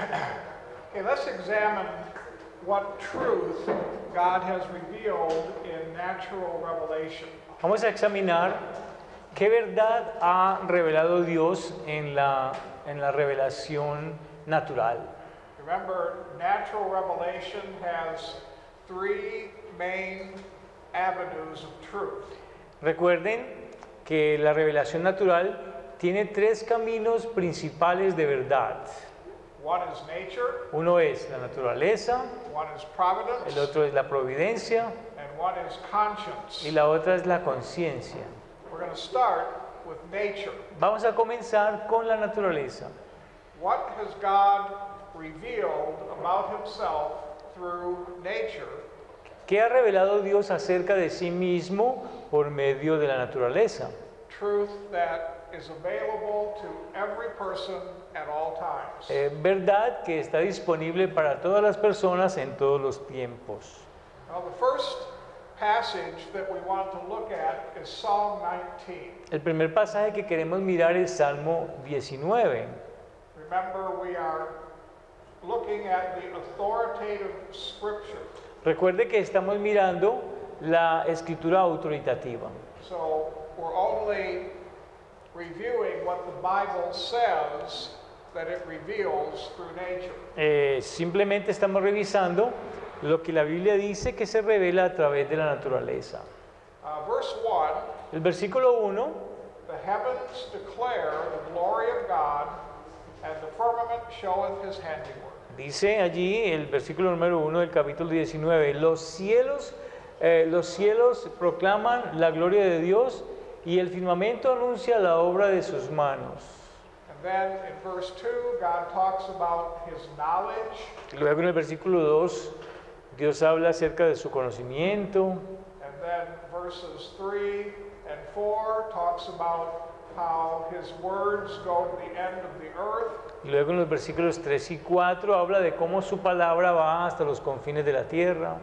Okay, let's examine what truth God has revealed in natural revelation. Vamos a examinar qué verdad ha revelado Dios en la revelación natural. Remember, natural revelation has three main avenues of truth. Recuerden que la revelación natural tiene tres caminos principales de verdad. One is nature, Uno es la naturaleza, one is providence, el otro es la providencia and one is conscience. y la otra es la conciencia. We're going to start with nature. Vamos a comenzar con la naturaleza. What has God revealed about himself through nature? ¿Qué ha revelado Dios acerca de sí mismo por medio de la naturaleza? Truth that is available to every person at all times. Verdad que está disponible para todas las personas en todos los tiempos. Now, the first passage that we want to look at is Psalm 19. El primer pasaje que queremos mirar es Salmo 19. Remember, we are looking at the authoritative scripture. Recuerde que estamos mirando la escritura autoritativa. So we're only reviewing what the Bible says that it reveals through nature. Simplemente estamos revisando lo que la Biblia dice que se revela a través de la naturaleza. Verse 1, El versículo 1, the heavens declare the glory of God, and the firmament showeth his handiwork. dice allí el versículo número 1 del capítulo 19, los cielos proclaman la gloria de Dios y el firmamento anuncia la obra de sus manos. And then in verse 2, God talks about his knowledge. Luego en el versículo 2, Dios habla acerca de su conocimiento. And then verses 3 and 4 talks about how his words go to the end of the earth. Y luego en los versículos 3 y 4 habla de cómo su palabra va hasta los confines de la tierra.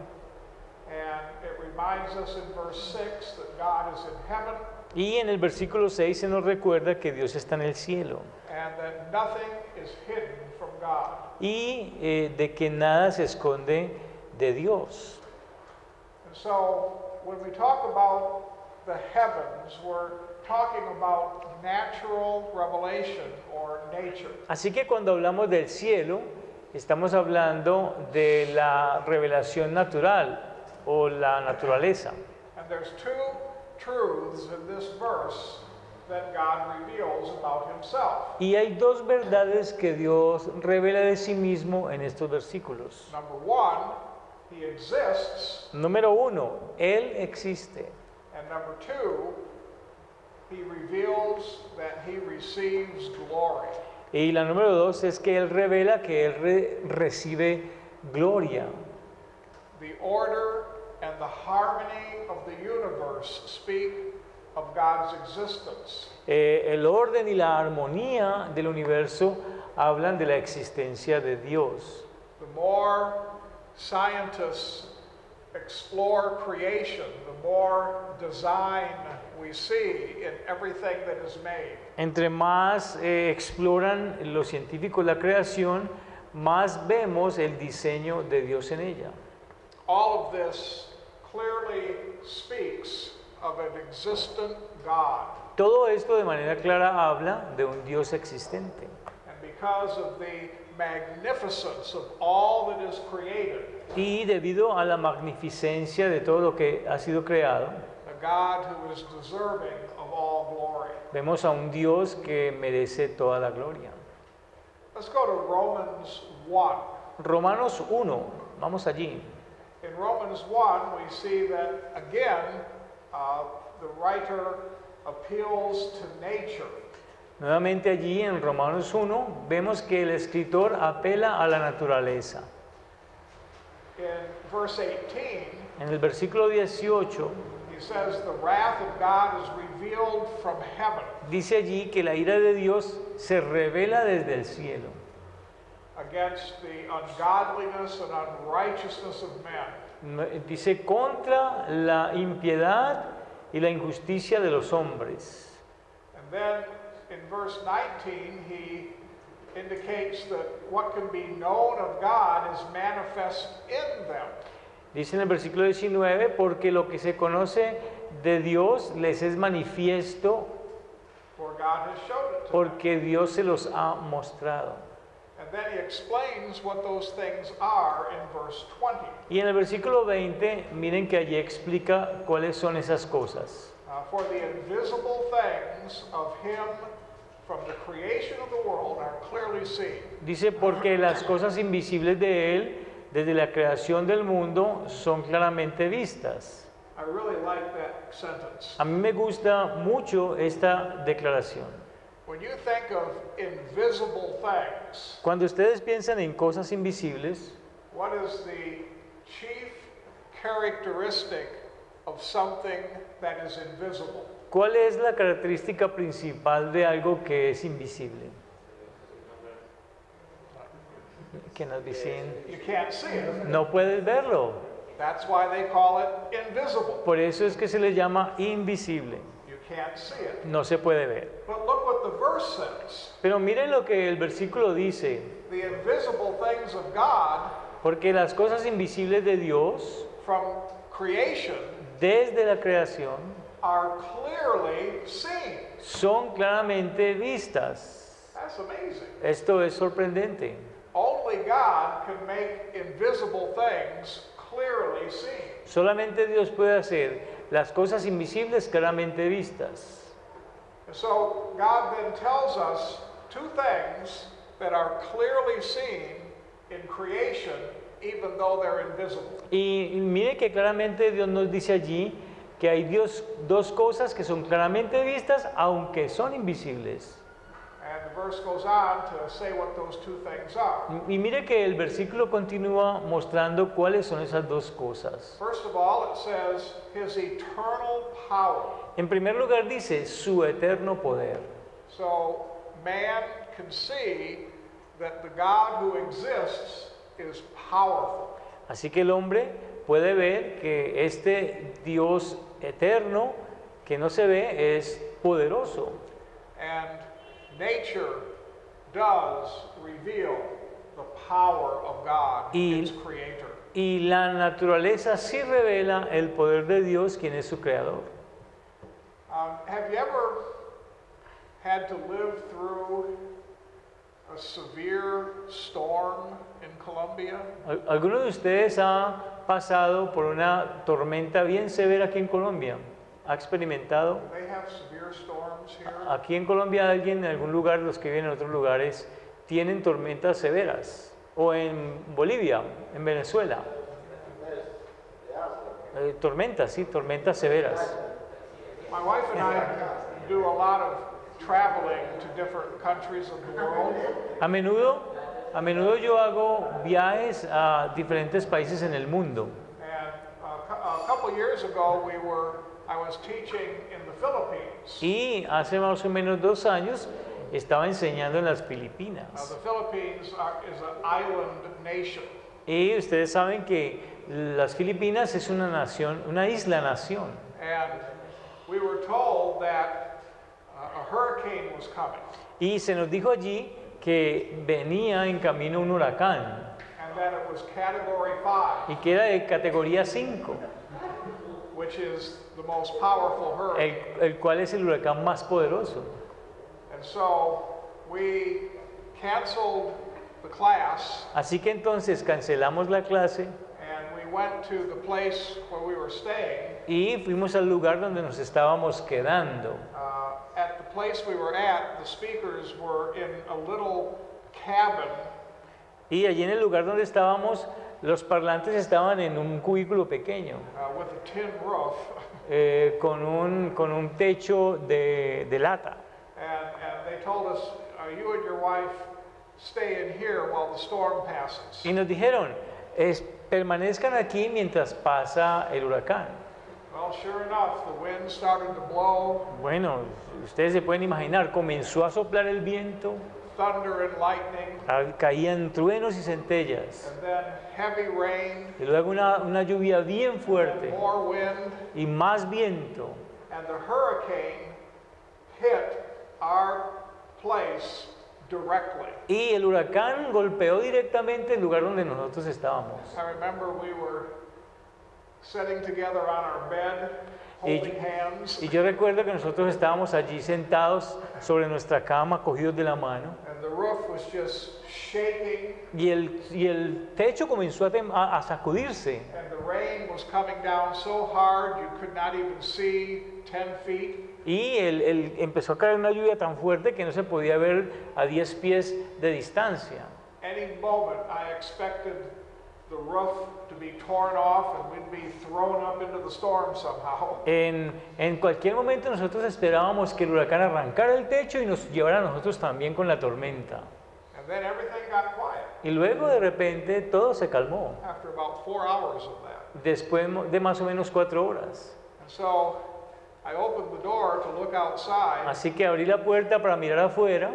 And it reminds us in verse 6 that God is in heaven. Y en el versículo 6 se nos recuerda que Dios está en el cielo. And that nothing is hidden from God. Y de que nada se esconde de Dios. And so when we talk about the heavens, we're talking about natural revelation or nature. Así que cuando hablamos del cielo, estamos hablando de la revelación natural o la naturaleza. And there's two truths in this verse that God reveals about himself. Y hay dos verdades que Dios revela de sí mismo en estos versículos. Number one, he exists. Número 1, Él existe. And number two, he reveals that he receives glory. Y la número 2 es que Él revela que Él recibe gloria. The order and the harmony of the universe speak of God's existence. El orden y la armonía del universo hablan de la existencia de Dios. The more scientists explore creation, the more design we see in everything that is made. Entre más exploran los científicos la creación, más vemos el diseño de Dios en ella. All of this clearly speaks of an existent God. Todo esto de manera clara habla de un Dios existente. And because of the magnificence of all that is created, Y debido a la magnificencia de todo lo que ha sido creado, a God who is deserving of all glory. vemos a un Dios que merece toda la gloria. Let's go to Romans 1. Romanos 1, vamos allí. In Romans 1, we see that again, the writer appeals to nature. Nuevamente allí en Romanos 1 vemos que el escritor apela a la naturaleza. In verse 18, En el versículo 18 he says, the wrath of God is revealed from heaven dice allí que la ira de Dios se revela desde el cielo against the ungodliness and unrighteousness of men. dice contra la impiedad y la injusticia de los hombres. And then in verse 19, he indicates that what can be known of God is manifest in them. Dice en el versículo 19, porque lo que se conoce de Dios les es manifiesto For God has showed it to them. porque Dios se los ha mostrado. And then he explains what those things are in verse 20. Y en el versículo 20, miren que allí explica cuáles son esas cosas. For the invisible things of him from the creation of the world are clearly seen. Dice, porque las cosas invisibles de Él, desde la creación del mundo, son claramente vistas. I really like that sentence. A mí me gusta mucho esta declaración. When you think of invisible things, Cuando ustedes piensan en cosas invisibles, what is the chief characteristic of something that is invisible? ¿cuál es la característica principal de algo que es invisible? Cannot be seen. You can't see it. No puedes verlo. That's why they call it invisible. Por eso es que se le llama invisible. You can't see it. No se puede ver. But look what the verse says. Pero miren lo que el versículo dice. The invisible things of God Porque las cosas invisibles de Dios, from creation desde la creación, are clearly seen. son claramente vistas. That's amazing. Esto es sorprendente. Only God can make invisible things clearly seen. Solamente Dios puede hacer las cosas invisibles claramente vistas. And so God then tells us two things that are clearly seen in creation, even though they're invisible. Y mire que claramente Dios nos dice allí que hay dos cosas que son claramente vistas, aunque son invisibles. And the verse goes on to say what those two things are. Y mire que el versículo continúa mostrando cuáles son esas dos cosas. First of all, it says his eternal power. En primer lugar dice su eterno poder. So man can see that the God who exists is powerful. Así que el hombre puede ver que este Dios eterno que no se ve es poderoso. And nature does reveal the power of God, its creator. Y la naturaleza sí revela el poder de Dios, quien es su creador. Have you ever had to live through a severe storm in Colombia? ¿Alguno de ustedes ha pasado por una tormenta bien severa aquí en Colombia? ¿Ha experimentado? They have severe storms here. Aquí en Colombia alguien en algún lugar, los que viven en otros lugares, tienen tormentas severas. O en Bolivia, en Venezuela. Tormentas, sí, tormentas severas. My wife and I do a lot of traveling to different countries of the world. A menudo yo hago viajes a diferentes países en el mundo. And a couple years ago, I was teaching in the Philippines. Y hace más o menos 2 años estaba enseñando en las Filipinas. The Philippines is an island nation. Y ustedes saben que las Filipinas es una nación, una isla-nación. And we were told that a hurricane was coming. Y se nos dijo allí que venía en camino un huracán And that it was category 5, y que era de categoría 5, which is the most powerful hurricane. el cual es el huracán más poderoso. And so we canceled the class Así que entonces cancelamos la clase and we went to the place where we were staying. y fuimos al lugar donde nos estábamos quedando. At the place we were at, the speakers were in a little cabin Y allí en el lugar donde estábamos, los parlantes estaban en un cubículo pequeño, with a tin roof. con un techo de lata. And they told us, you and your wife stay in here while the storm passes. Y nos dijeron, permanezcan aquí mientras pasa el huracán. Well, sure enough, the wind started to blow, Bueno, ustedes se pueden imaginar, comenzó a soplar el viento, thunder and lightning, caían truenos y centellas, and then heavy rain, y luego una lluvia bien fuerte more wind, y más viento. and the hurricane hit our place directly. Y el huracán golpeó directamente el lugar donde nosotros estábamos. I remember we were sitting together on our bed, holding hands, Y yo recuerdo que nosotros estábamos allí sentados sobre nuestra cama, cogidos de la mano, and the roof was just shaking, y el techo comenzó a sacudirse. and the rain was coming down so hard you could not even see 10 feet. Y empezó a caer una lluvia tan fuerte que no se podía ver a 10 pies de distancia. Any moment I expected the roof to be torn off and we'd be thrown up into the storm somehow. En cualquier momento nosotros esperábamos que el huracán arrancara el techo y nos llevara a nosotros también con la tormenta. And then everything got quiet Y luego de repente todo se calmó, after about 4 hours of that. después de más o menos 4 horas. And so I opened the door to look outside. Así que abrí la puerta para mirar afuera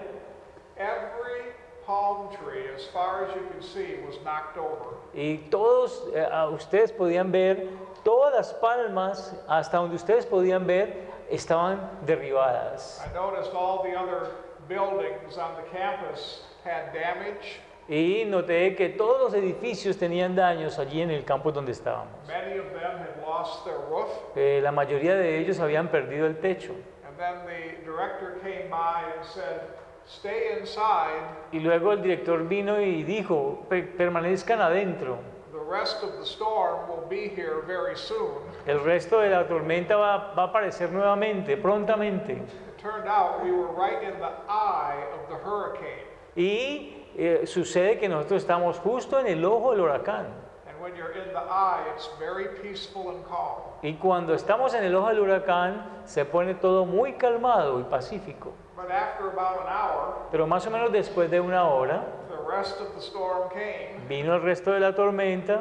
Every palm tree, as far as you could see, was knocked over. y todos, ustedes podían ver, todas las palmas, hasta donde ustedes podían ver, estaban derribadas. I noticed all the other buildings on the campus had damage. Y noté que todos los edificios tenían daños allí en el campus donde estábamos. Many of them had lost their roof. La mayoría de ellos habían perdido el techo. And then the director came by and said, "Stay inside. Y luego el director vino y dijo, permanezcan adentro. The rest of the storm will be here very soon." El resto de la tormenta va a aparecer nuevamente, prontamente. It turned out we were right in the eye of the hurricane. Y sucede que nosotros estamos justo en el ojo del huracán. And when you're in the eye, it's very peaceful and calm. Y cuando estamos en el ojo del huracán, se pone todo muy calmado y pacífico. But after about an hour, Pero más o menos después de una hora, the rest of the storm came, vino el resto de la tormenta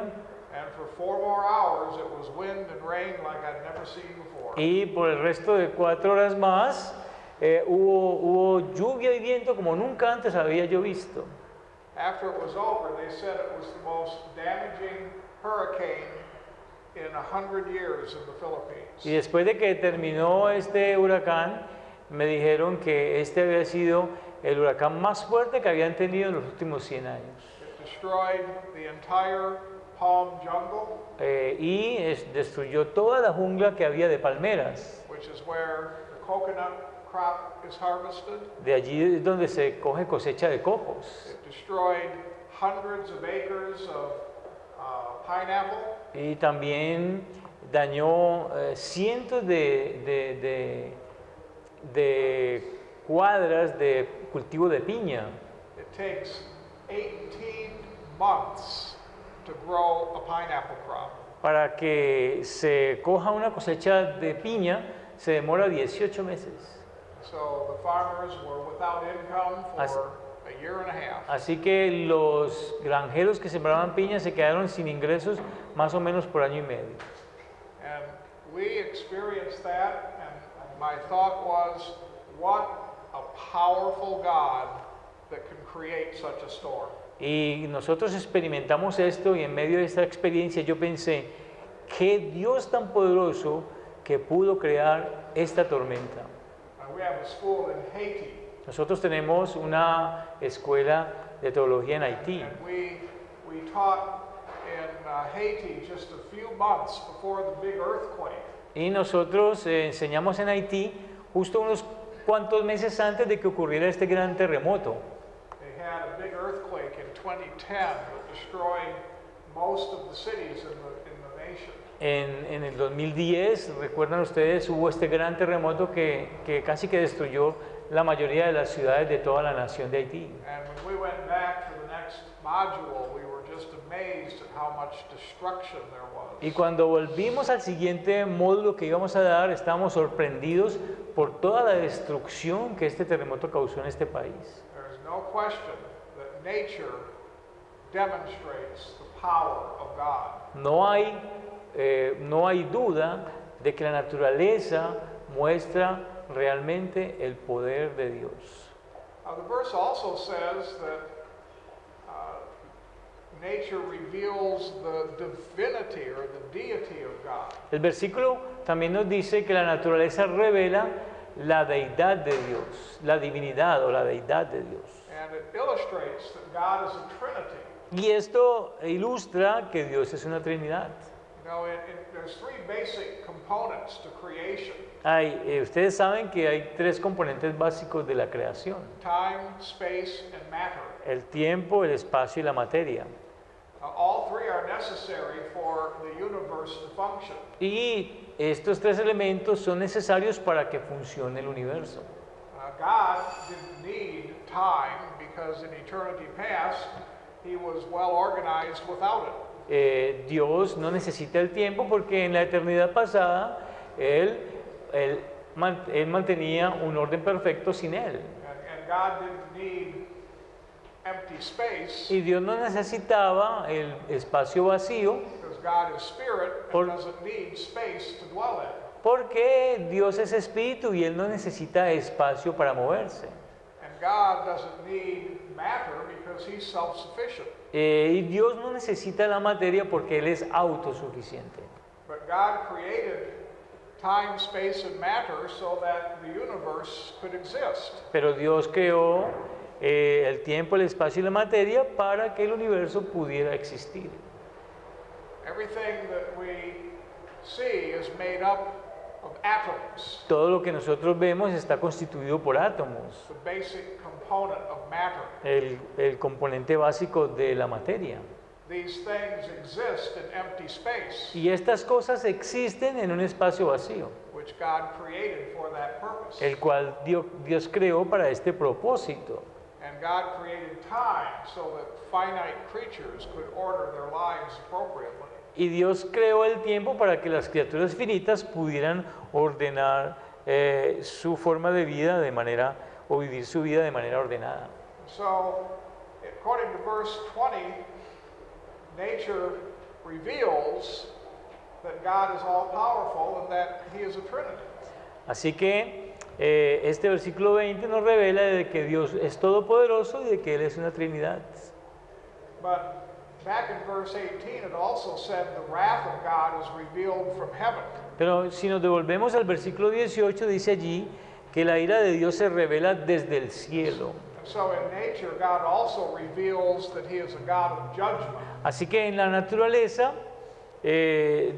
and for 4 more hours it was wind and rain like I'd never seen before. y por el resto de 4 horas más, hubo lluvia y viento como nunca antes había yo visto. After it was over, they said it was the most damaging hurricane in 100 years in the Philippines. Y después de que terminó este huracán, me dijeron que este había sido el huracán más fuerte que habían tenido en los últimos 100 años. It destroyed the entire palm jungle, Destruyó toda la jungla que había de palmeras. which is where the coconut crop is harvested. De allí es donde se coge cosecha de cocos. It destroyed hundreds of acres of pineapple. Y también dañó cientos de cuadras de cultivo de piña. It takes 18 months to grow a pineapple crop. Para que se coja una cosecha de piña se demora 18 meses. So the farmers were without income for a year and a half. Así que los granjeros que sembraban piña se quedaron sin ingresos más o menos por año y medio. And we experienced that, and my thought was, what a powerful God that can create such a storm. Y nosotros experimentamos esto y en medio de esta experiencia yo pensé, qué Dios tan poderoso que pudo crear esta tormenta. We have a school in Haiti. Nosotros tenemos una escuela de teología en Haití. And we taught in Haiti just a few months before the big earthquake. Y nosotros enseñamos en Haití justo unos cuantos meses antes de que ocurriera este gran terremoto. They had a big earthquake in 2010 that destroyed most of the cities in the nation. En el 2010, recuerdan ustedes, hubo este gran terremoto que casi que destruyó la mayoría de las ciudades de toda la nación de Haití. And when we went back for the next module, we were just amazed at how much destruction there was. Y cuando volvimos al siguiente módulo que íbamos a dar, estábamos sorprendidos por toda la destrucción que este terremoto causó en este país. There is no question that nature demonstrates the power of God. No hay duda de que la naturaleza muestra realmente el poder de Dios. The verse also says that nature reveals the divinity or the deity of God. El versículo también nos dice que la naturaleza revela la deidad de Dios, la divinidad o la deidad de Dios. And it illustrates that God is a Trinity. Y esto ilustra que Dios es una Trinidad. You know, there's three basic components to creation: Ustedes saben que hay tres componentes básicos de la creación: time, space, and matter. el tiempo, el espacio y la materia. All three are necessary for the universe to function. Y estos tres elementos son necesarios para que funcione el universo. God didn't need time because in eternity past, He was well organized without it. Dios no necesita el tiempo porque en la eternidad pasada Él mantenía un orden perfecto sin Él. And God didn't need empty space Y Dios no necesitaba el espacio vacío because God is spirit and doesn't need space to dwell in. porque Dios es espíritu y Él no necesita espacio para moverse. And God doesn't need matter because He's self-sufficient. Y Dios no necesita la materia porque Él es autosuficiente. But God created time, space, and matter so that the universe could exist. Pero Dios creó el tiempo, el espacio y la materia para que el universo pudiera existir. Everything that we see is made up of atoms, Todo lo que nosotros vemos está constituido por átomos, the basic component of matter. el componente básico de la materia. These things exist in empty space, Y estas cosas existen en un espacio vacío, which God created for that purpose. el cual Dios creó para este propósito. And God created time so that finite creatures could order their lives appropriately. Y Dios creó el tiempo para que las criaturas finitas pudieran ordenar su forma de vida de manera, o vivir su vida de manera ordenada. So, according to verse 20, nature reveals that God is all powerful and that He is a Trinity. Así que este versículo 20 nos revela de que Dios es todopoderoso y de que Él es una Trinidad. But back in verse 18, it also said the wrath of God is revealed from heaven. Pero si nos devolvemos al versículo 18, dice allí que la ira de Dios se revela desde el cielo. And so in nature, God also reveals that He is a God of judgment. Así que en la naturaleza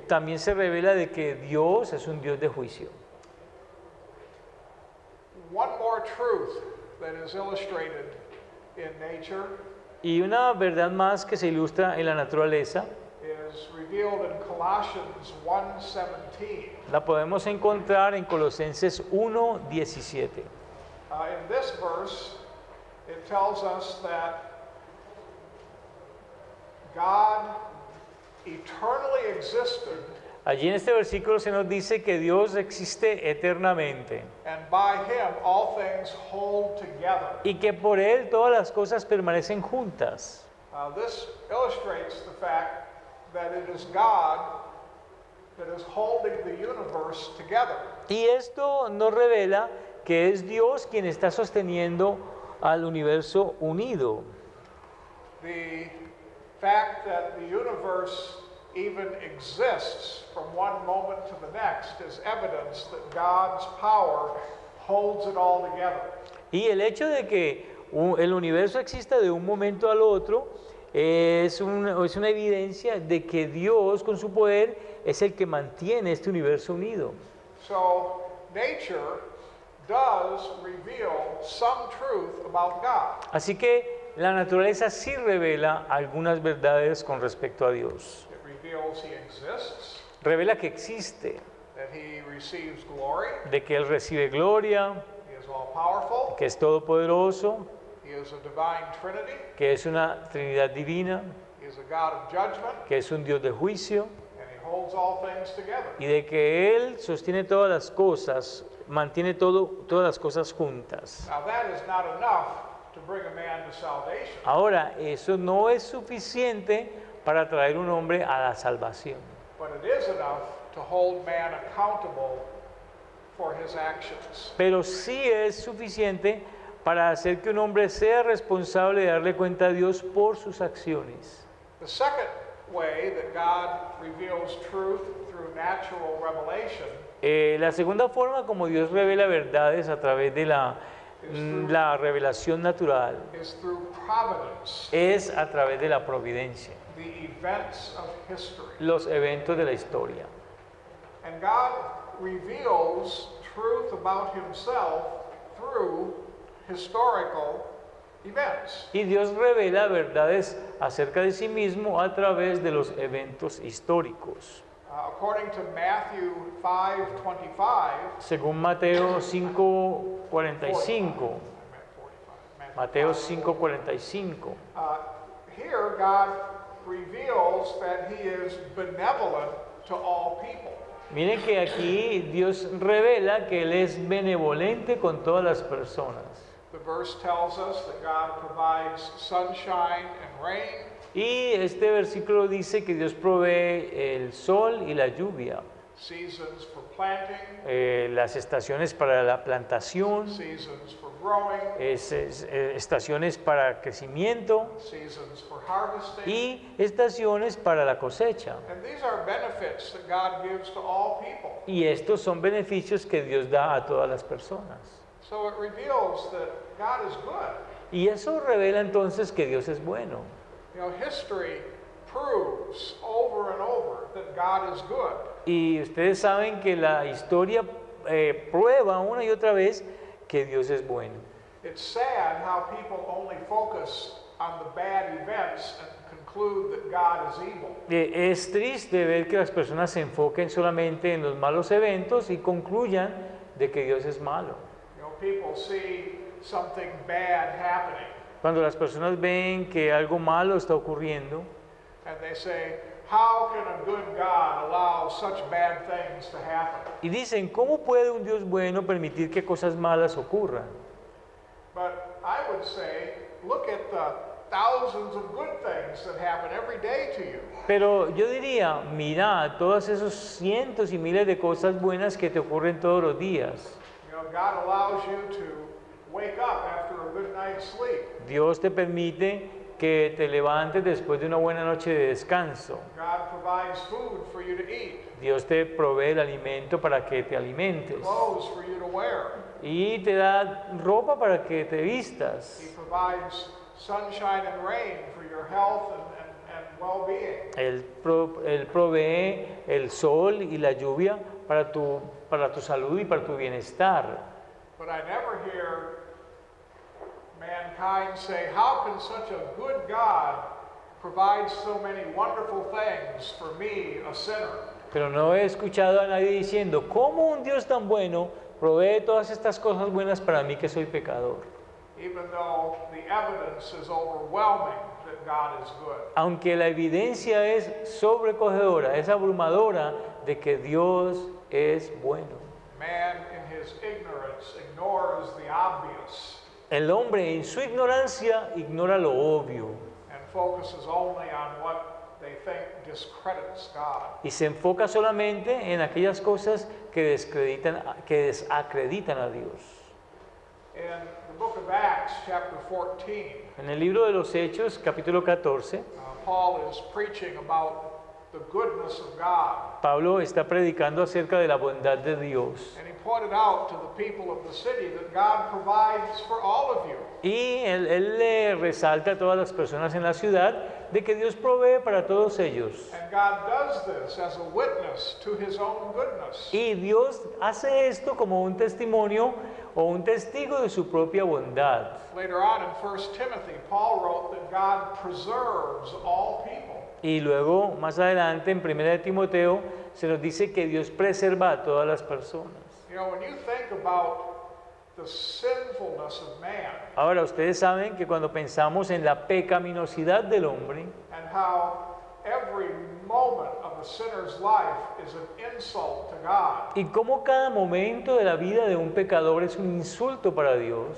también se revela de que Dios es un Dios de juicio. One more truth that is illustrated in nature Y una verdad más que se ilustra en la naturaleza is revealed in Colossians 1:17. la podemos encontrar en Colosenses 1:17. In this verse, it tells us that God eternally existed, Allí en este versículo se nos dice que Dios existe eternamente and by Him all things hold together. y que por Él todas las cosas permanecen juntas. This illustrates the fact that it is God that is holding the universe together. Y esto nos revela que es Dios quien está sosteniendo al universo unido. The fact that the universe even exists from one moment to the next is evidence that God's power holds it all together. Y el hecho de que el universo exista de un momento al otro es una evidencia de que Dios con su poder es el que mantiene este universo unido. So nature does reveal some truth about God. Así que la naturaleza sí revela algunas verdades con respecto a Dios. It reveals He exists, Revela que existe, that He receives glory, de que Él recibe gloria, He is all powerful, que es todopoderoso, He is a divine Trinity, que es una Trinidad divina, He is a God of judgment, que es un Dios de juicio and He holds all things together. y de que Él sostiene todas las cosas, mantiene todas las cosas juntas. Now that is not enough to bring a man to salvation, Ahora, eso no es suficiente para traer un hombre a la salvación, but it is enough to hold man accountable for his actions. pero sí es suficiente para hacer que un hombre sea responsable de darle cuenta a Dios por sus acciones. The second way that God reveals truth through natural revelation La segunda forma como Dios revela verdades a través de La revelación natural is through providence, es a través de la providencia, the events of history. los eventos de la historia. And God reveals truth about himself through historical events. Y Dios revela verdades acerca de sí mismo a través de los eventos históricos. According to Matthew 5:25, Según Mateo 5:45, Mateo 5:45, here God reveals that he is benevolent to all people. miren que aquí Dios revela que Él es benevolente con todas las personas. The verse tells us that God provides sunshine and rain, Y este versículo dice que Dios provee el sol y la lluvia, seasons for planting, las estaciones para la plantación, seasons for growing, estaciones para crecimiento seasons for harvesting. y estaciones para la cosecha. And these are benefits that God gives to all people. Y estos son beneficios que Dios da a todas las personas. So it reveals that God is good. Y eso revela entonces que Dios es bueno. You know, history proves over and over that God is good. Y ustedes saben que la historia prueba una y otra vez que Dios es bueno. It's sad how people only focus on the bad events and conclude that God is evil. Es triste ver que las personas se enfoquen solamente en los malos eventos y concluyan de que Dios es malo. You know, people see something bad happening Cuando las personas ven que algo malo está ocurriendo, and they say, how can a good God allow such bad things to happen? y dicen, ¿cómo puede un Dios bueno permitir que cosas malas ocurran? But I would say, look at the thousands of good things that happen every day to you. Pero yo diría, mira todos esos cientos y miles de cosas buenas que te ocurren todos los días. You know, God allows you to wake up after a good night's sleep. Dios te permite que te levantes después de una buena noche de descanso. God provides food for you to eat, Dios te provee el alimento para que te alimentes. clothes for you to wear. Y te da ropa para que te vistas. He provides sunshine and rain for your health and well-being. Él provee el sol y la lluvia para tu salud y para tu bienestar. But I never hear mankind say, how can such a good God provide so many wonderful things for me, a sinner? Pero no he escuchado a nadie diciendo, ¿cómo un Dios tan bueno provee todas estas cosas buenas para mí que soy pecador? Even though the evidence is overwhelming that God is good. Aunque la evidencia es sobrecogedora, es abrumadora de que Dios es bueno. Man in his ignorance ignores the obvious El hombre en su ignorancia ignora lo obvio and focuses only on what they think discredits God. y se enfoca solamente en aquellas cosas que desacreditan a Dios. In the book of Acts, chapter 14, En el libro de los Hechos, capítulo 14, Paul is preaching about the goodness of God. Pablo está predicando acerca de la bondad de Dios. And he pointed out to the people of the city that God provides for all of you. Y él le resalta a todas las personas en la ciudad de que Dios provee para todos ellos. And God does this as a witness to his own goodness. Y Dios hace esto como un testimonio o un testigo de su propia bondad. Later on in 1 Timothy, Paul wrote that God preserves all people. Y luego, más adelante, en 1 de Timoteo, se nos dice que Dios preserva a todas las personas. You know, when you think about the sinfulness of man Ahora, ustedes saben que cuando pensamos en la pecaminosidad del hombre and how every moment of a sinner's life is an insult to God, y cómo cada momento de la vida de un pecador es un insulto para Dios,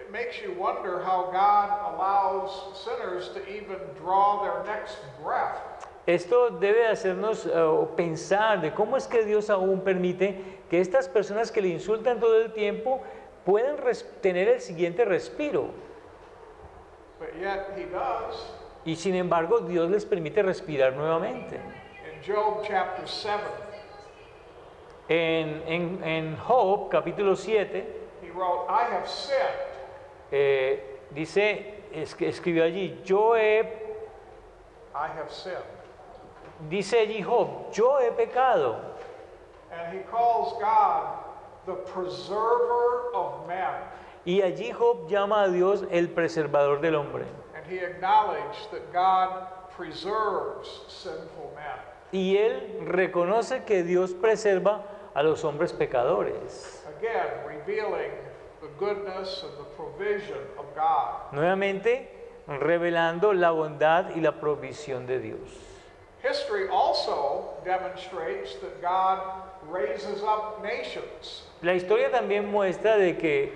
it makes you wonder how God allows sinners to even draw their next breath. esto debe hacernos pensar de cómo es que Dios aún permite que estas personas que le insultan todo el tiempo puedan tener el siguiente respiro. But yet he does. Y sin embargo, Dios les permite respirar nuevamente. In Job chapter 7, En Job, capítulo 7, he he wrote, I have sinned. Escribió allí, I have sinned. dice allí Job, yo he pecado. And he calls God the preserver of men. Y allí Job llama a Dios el preservador del hombre. And he acknowledged that God preserves sinful men. Y él reconoce que Dios preserva a los hombres pecadores. Again, revealing the goodness and the provision of God. Nuevamente, revelando la bondad y la provisión de Dios. History also demonstrates that God raises up nations. La historia también muestra de que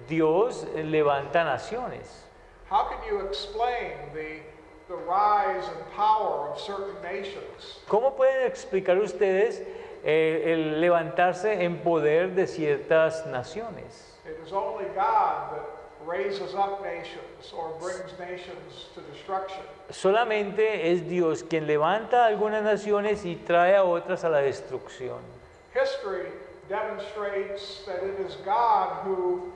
Dios levanta naciones. How can you explain the rise and power of certain nations? ¿Cómo pueden explicar ustedes el levantarse en poder de ciertas naciones? It is only God that raises up nations or brings nations to destruction. Solamente es Dios quien levanta a algunas naciones y trae a otras a la destrucción. History demonstrates that it is God who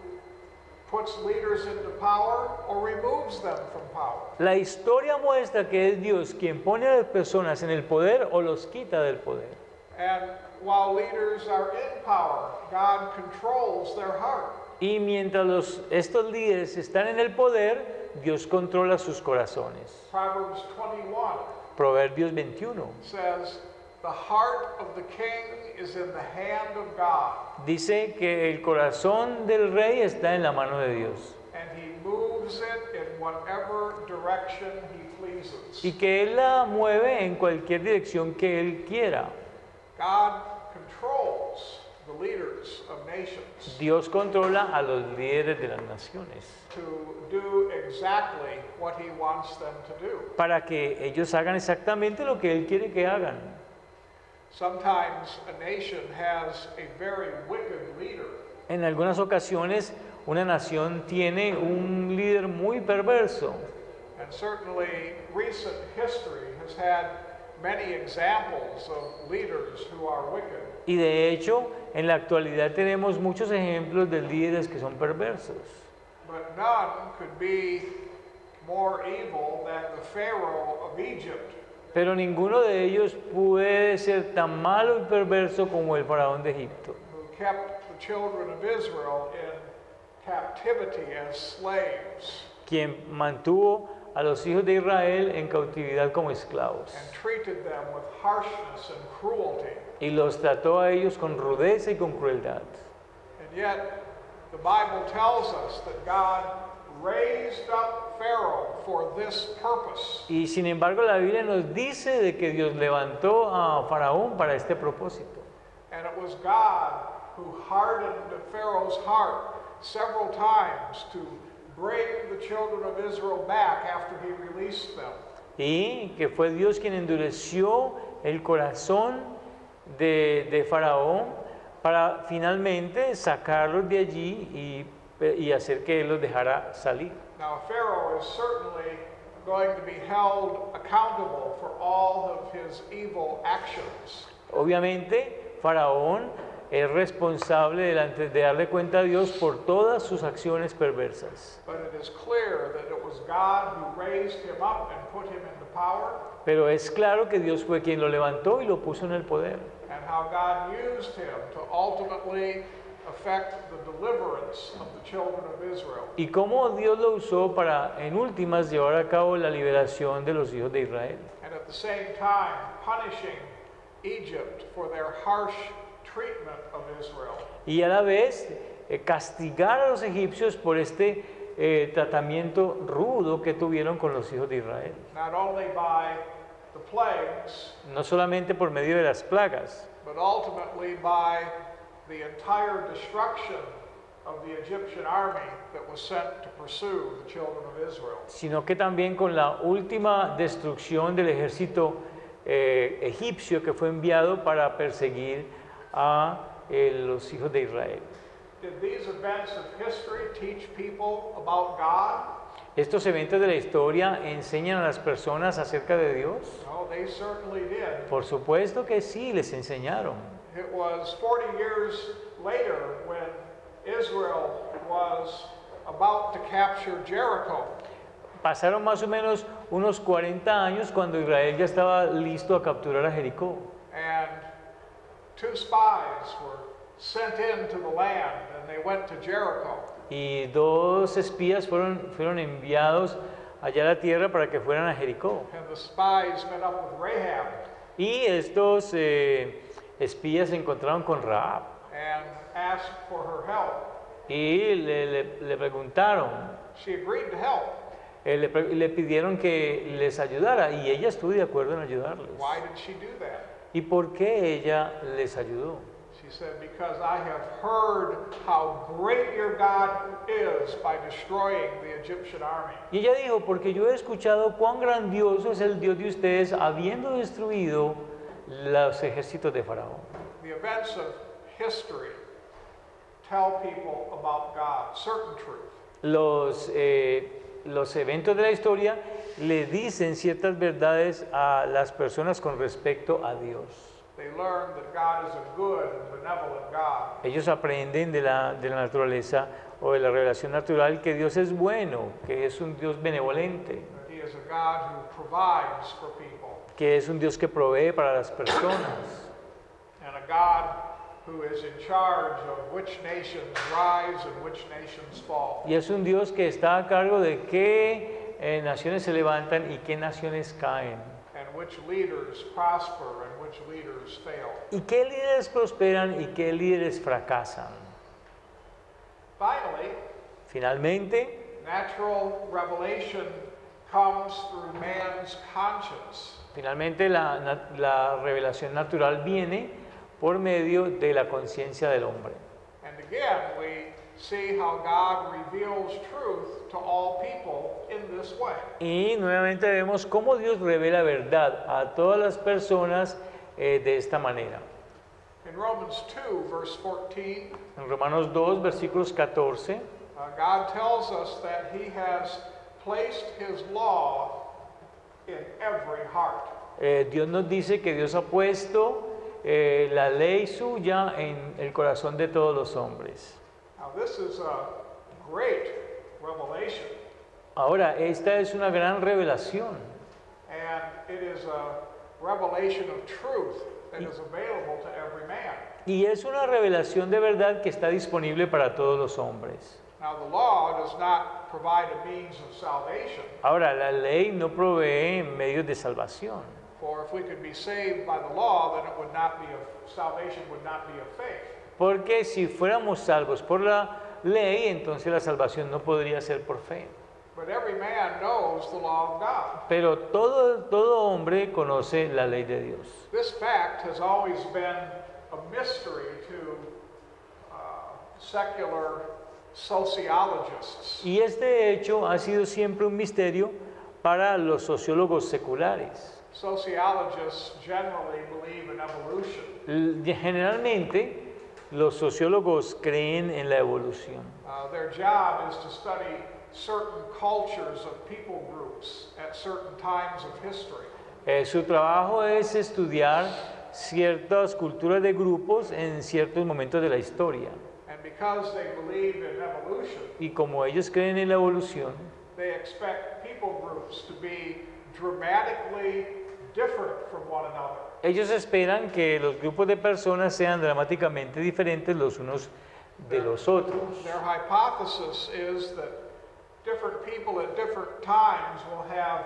puts leaders into power or removes them from power. La historia muestra que es Dios quien pone a las personas en el poder o los quita del poder. And while leaders are in power, God controls their heart. Y mientras estos líderes están en el poder, Dios controla sus corazones. Proverbs 21 Proverbios 21 says, the heart of the king is in the hand of God, dice que el corazón del rey está en la mano de Dios and he moves it in whatever direction he pleases. y que Él la mueve en cualquier dirección que Él quiera. God controls the leaders of nations Dios controla a los líderes de las naciones to do exactly what he wants them to do. para que ellos hagan exactamente lo que Él quiere que hagan. Sometimes a nation has a very wicked leader, En algunas ocasiones una nación tiene un líder muy perverso. and certainly recent history has had many examples of leaders who are wicked. Y de hecho, en la actualidad tenemos muchos ejemplos de líderes que son perversos. But none could be more evil than the Pharaoh of Egypt, Pero ninguno de ellos puede ser tan malo y perverso como el faraón de Egipto, who kept the children of Israel in captivity as slaves quien mantuvo a los hijos de Israel en cautividad como esclavos and treated them with harshness and cruelty. y los trató a ellos con rudeza y con crueldad. And yet, the Bible tells us that God raised up Pharaoh for this purpose. Y sin embargo la Biblia nos dice de que Dios levantó a Faraón para este propósito. And it was God who hardened Pharaoh's heart several times to bring the children of Israel back after he released them. Y que fue Dios quien endureció el corazón de Faraón para finalmente sacarlos de allí y hacer que él los dejara salir. Now, Pharaoh is certainly going to be held accountable for all of his evil actions. Obviamente, Faraón es responsable delante de darle cuenta a Dios por todas sus acciones perversas. But it is clear that it was God who raised him up and put him into power, Pero es claro que Dios fue quien lo levantó y lo puso en el poder. and how God used him to ultimately affect the deliverance of the children of Israel. Y cómo Dios lo usó para, en últimas, llevar a cabo la liberación de los hijos de Israel. And at the same time, punishing Egypt for their harsh treatment of Israel. Y a la vez castigar a los egipcios por este tratamiento rudo que tuvieron con los hijos de Israel. Not only by the plagues, No solamente por medio de las plagas, but ultimately by the entire destruction of the Egyptian army that was sent to pursue the children of Israel. sino que también con la última destrucción del ejército egipcio que fue enviado para perseguir a los hijos de Israel. Did these events of history teach people about God? ¿Estos eventos de la historia enseñan a las personas acerca de Dios? No, they certainly did. Por supuesto que sí, les enseñaron. It was 40 years later when Israel was about to capture Jericho. Pasaron más o menos unos 40 años cuando Israel ya estaba listo a capturar a Jericó. And 2 spies were sent into the land and they went to Jericho. Y 2 espías fueron enviados allá a la tierra para que fueran a Jericó. And the spies met up with Rahab Y estos espías se encontraron con Rahab and asked for her help. y le preguntaron, She agreed to help. le pidieron que les ayudara y ella estuvo de acuerdo en ayudarles. Why did she do that? ¿Y por qué ella les ayudó? She said, because I have heard how great your God is by destroying the Egyptian army. Y ella dijo, porque yo he escuchado cuán grandioso es el Dios de ustedes habiendo destruido los ejércitos de Faraón. The events of history tell people about God, certain truth. Los eventos de la historia le dicen ciertas verdades a las personas con respecto a Dios. They learn that God is a good and benevolent God. Ellos aprenden de la naturaleza o de la revelación natural que Dios es bueno, que es un Dios benevolente, That He is a God who provides for people. que es un Dios que provee para las personas And a God who is in charge of which nations rise and which nations fall. y es un Dios que está a cargo de qué naciones se levantan y qué naciones caen And which leaders prosper and which leaders fail. y qué líderes prosperan y qué líderes fracasan. Finally, Finalmente, natural revelation comes through man's conscience. la revelación natural viene por medio de la conciencia del hombre. And again, we see how God reveals truth to all people in this way. Y nuevamente vemos cómo Dios revela verdad a todas las personas de esta manera. In Romans 2, verse 14, En Romanos 2, versículos 14, God tells us that He has placed His law in every heart. Dios nos dice que Dios ha puesto la ley suya en el corazón de todos los hombres. Now, this is a great revelation, Ahora, esta es una gran revelación and it is a revelation of truth that is available to every man. y es una revelación de verdad que está disponible para todos los hombres. Now, the law does not provide a means of salvation, Ahora, la ley no provee medios de salvación, for if we could be saved by the law, then it would not be salvation would not be of faith. porque si fuéramos salvos por la ley, entonces la salvación no podría ser por fe. But every man knows the law of God. Pero todo hombre conoce la ley de Dios. This fact has always been a mystery to secular sociologists. Y este hecho ha sido siempre un misterio para los sociólogos seculares. Sociologists generally believe in evolution. Generalmente, los sociólogos creen en la evolución. Their job is to study certain cultures of people groups at certain times of history. Su trabajo es estudiar ciertas culturas de grupos en ciertos momentos de la historia. And because they believe in evolution, Y como ellos creen en la evolución, they expect people groups to be dramatically different from one another. ellos esperan que los grupos de personas sean dramáticamente diferentes los unos de los otros. Their hypothesis is that different people at different times will have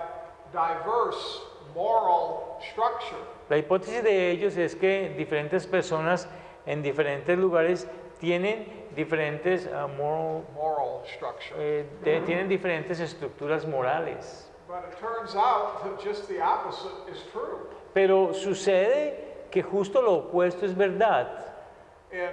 diverse moral structure. La hipótesis de ellos es que diferentes personas en diferentes lugares tienen diferentes Moral structure. tienen diferentes estructuras morales. But it turns out that just the opposite is true. Pero sucede que justo lo opuesto es verdad. In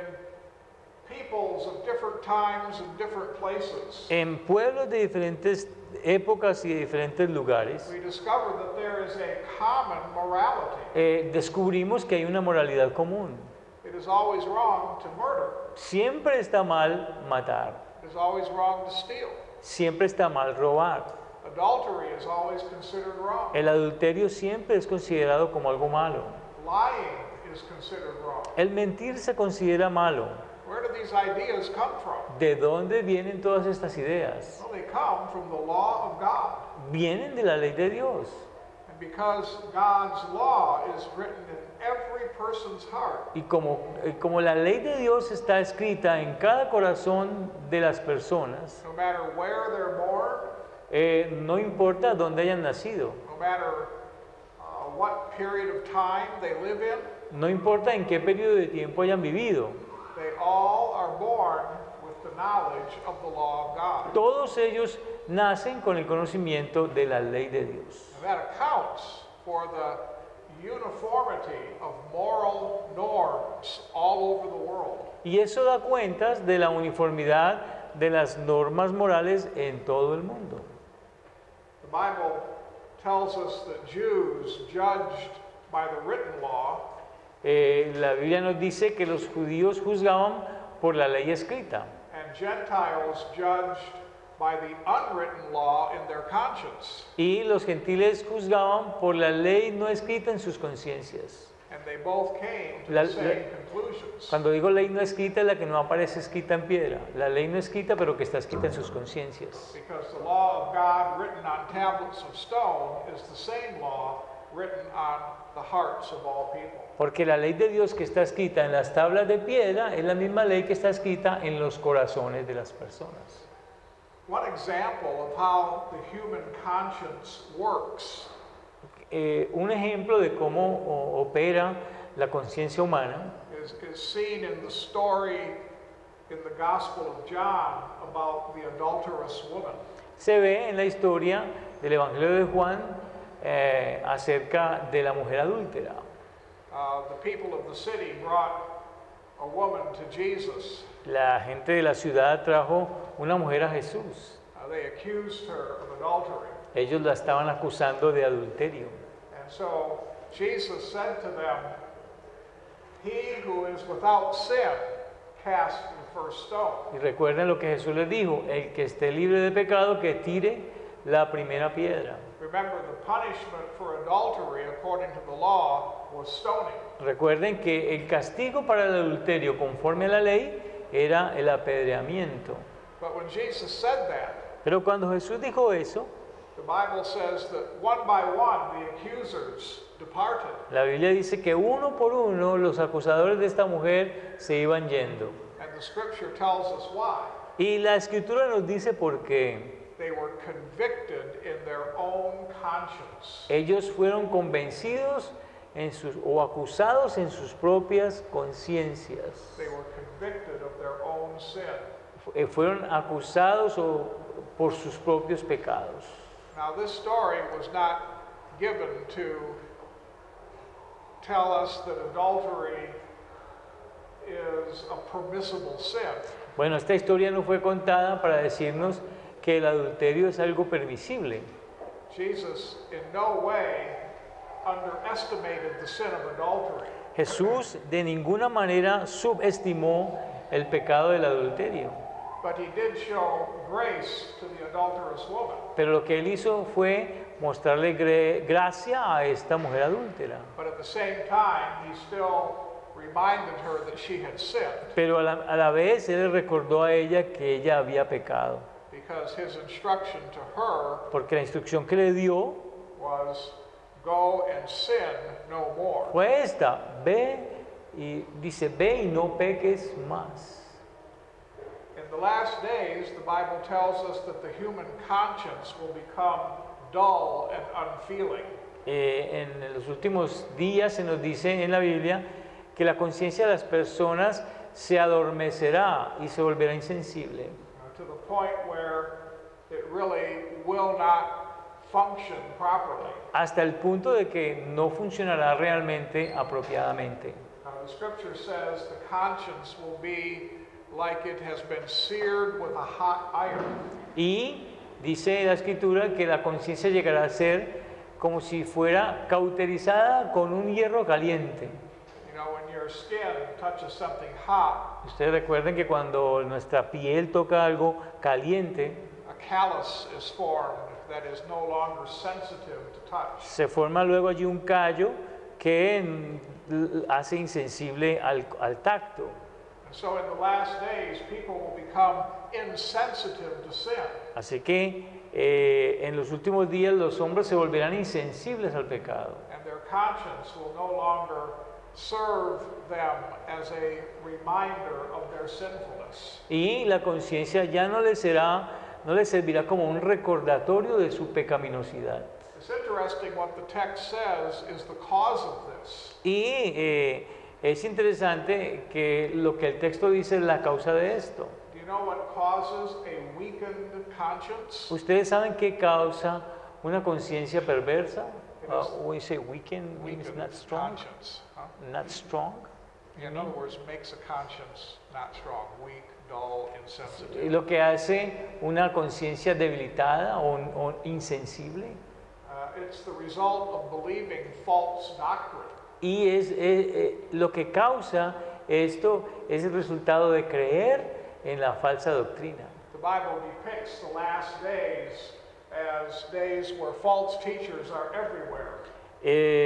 peoples of different times and different places, En pueblos de diferentes épocas y de diferentes lugares, we discover that there is a common morality. descubrimos que hay una moralidad común. It is always wrong to murder. Siempre está mal matar, It is always wrong to steal. siempre está mal robar. Adultery is always considered wrong. El adulterio siempre es considerado como algo malo. Lying is considered wrong. El mentir se considera malo. Where do these ideas come from? ¿De dónde vienen todas estas ideas? Well, they come from the law of God. Vienen de la ley de Dios. And because God's law is written in every person's heart, Y como la ley de Dios está escrita en cada corazón de las personas, no matter where they're born, no importa dónde hayan nacido, no matter what period of time they live in, no importa en qué periodo de tiempo hayan vivido, they all are born with the knowledge of the law of God. todos ellos nacen con el conocimiento de la ley de Dios. And that accounts for the uniformity of moral norms all over the world. Y eso da cuentas de la uniformidad de las normas morales en todo el mundo. The Bible tells us that Jews judged by the written law, La Biblia nos dice que los judíos juzgaban por la ley escrita and Gentiles judged by the unwritten law in their conscience. y los gentiles juzgaban por la ley no escrita en sus conciencias. And they both came to La- the same conclusions. Cuando digo ley no escrita es la que no aparece escrita en piedra, la ley no escrita pero que está escrita en sus conciencias. Because the law of God written on tablets of stone is the same law written on the hearts of all people. Porque la ley de Dios que está escrita en las tablas de piedra es la misma ley que está escrita en los corazones de las personas. One example of how the human conscience works Un ejemplo de cómo opera la conciencia humana is seen in the story in the Gospel of John about the adulterous woman. se ve en la historia del Evangelio de Juan acerca de la mujer adúltera. The people of the city brought a woman to Jesus. La gente de la ciudad trajo una mujer a Jesús. They accused her of adultery. Ellos la estaban acusando de adulterio. And so Jesus said to them, "He who is without sin, cast the first stone." Y recuerden lo que Jesús les dijo, el que esté libre de pecado que tire la primera piedra. Remember, the punishment for adultery according to the law was stoning. Recuerden que el castigo para el adulterio conforme a la ley era el apedreamiento. But when Jesus said that, Pero cuando Jesús dijo eso, the Bible says that one by one the accusers departed. la Biblia dice que uno por uno los acusadores de esta mujer se iban yendo. And the scripture tells us why. Y la escritura nos dice por qué. They were convicted in their own conscience. Ellos fueron convencidos o acusados en sus propias conciencias. They were convicted of their own sin. Fueron acusados por sus propios pecados. Now, this story was not given to tell us that adultery is a permissible sin. Bueno, esta historia no fue contada para decirnos que el adulterio es algo permisible. Jesus in no way underestimated the sin of adultery. Jesús de ninguna manera subestimó el pecado del adulterio. But he did show grace to the adulterous woman. Pero lo que él hizo fue mostrarle gracia a esta mujer adúltera. But at the same time, he still reminded her that she had sinned, Pero a la vez él recordó a ella que ella había pecado. because his instruction to her Porque la instrucción que le dio was, "Go and sin no more." fue esta: ve y dice, ve y no peques más. In the last days, the Bible tells us that the human conscience will become dull and unfeeling. En los últimos días se nos dice en la Biblia que la conciencia de las personas se adormecerá y se volverá insensible, To the point where it really will not function properly. hasta el punto de que no funcionará realmente apropiadamente. The scripture says the conscience will be like it has been seared with a hot iron. Y dice la escritura que la conciencia llegará a ser como si fuera cauterizada con un hierro caliente. You know, when your skin touches something hot, Ustedes recuerden que cuando nuestra piel toca algo caliente, a callus is formed that is no longer sensitive to touch. se forma luego allí un callo que hace insensible al tacto. And so in the last days, people will become insensitive to sin. Así que en los últimos días los hombres se volverán insensibles al pecado. And their conscience will no longer serve them as a reminder of their sinfulness. Y la conciencia ya no les servirá como un recordatorio de su pecaminosidad. It's interesting what the text says is the cause of this. Y es interesante que lo que el texto dice es la causa de esto. Do you know what causes a weakened conscience? ¿Ustedes saben qué causa una conciencia perversa? We say weakened means Weakened not strong. conscience. Huh? Not strong. In other words, makes a conscience not strong, weak, dull, Y insensitive. lo que hace una conciencia debilitada o insensible. It's the result of believing false doctrine. Y lo que causa esto es el resultado de creer en la falsa doctrina. The Bible depicts the last days as days where false teachers are everywhere.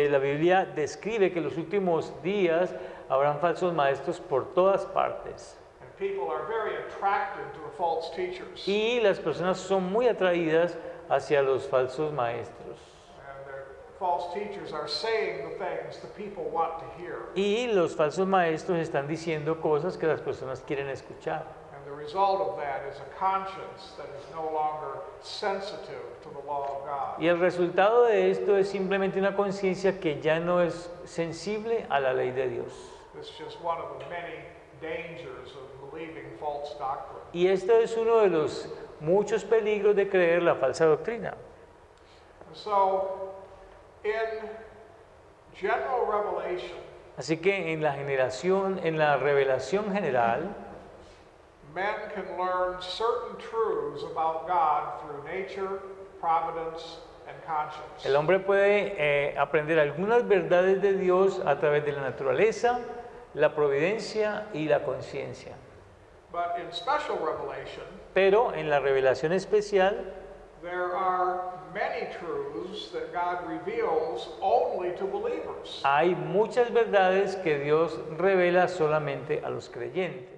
La Biblia describe que en los últimos días habrán falsos maestros por todas partes. And people are very attracted to the false teachers. Y las personas son muy atraídas hacia los falsos maestros. And their false teachers are saying the things the people want to hear. Y los falsos maestros están diciendo cosas que las personas quieren escuchar. And the result of that is a conscience that is no longer sensitive to the law of God. Y el resultado de esto es simplemente una conciencia que ya no es sensible a la ley de Dios. This is just one of the many dangers of believing false doctrine. Y este es uno de los muchos peligros de creer la falsa doctrina. And so, in general revelation, Así que en la revelación general, men can learn certain truths about God through nature, providence, and conscience. el hombre puede aprender algunas verdades de Dios a través de la naturaleza, la providencia y la conciencia. But in special revelation, Pero en la revelación especial there are many truths that God reveals only to believers. hay muchas verdades que Dios revela solamente a los creyentes.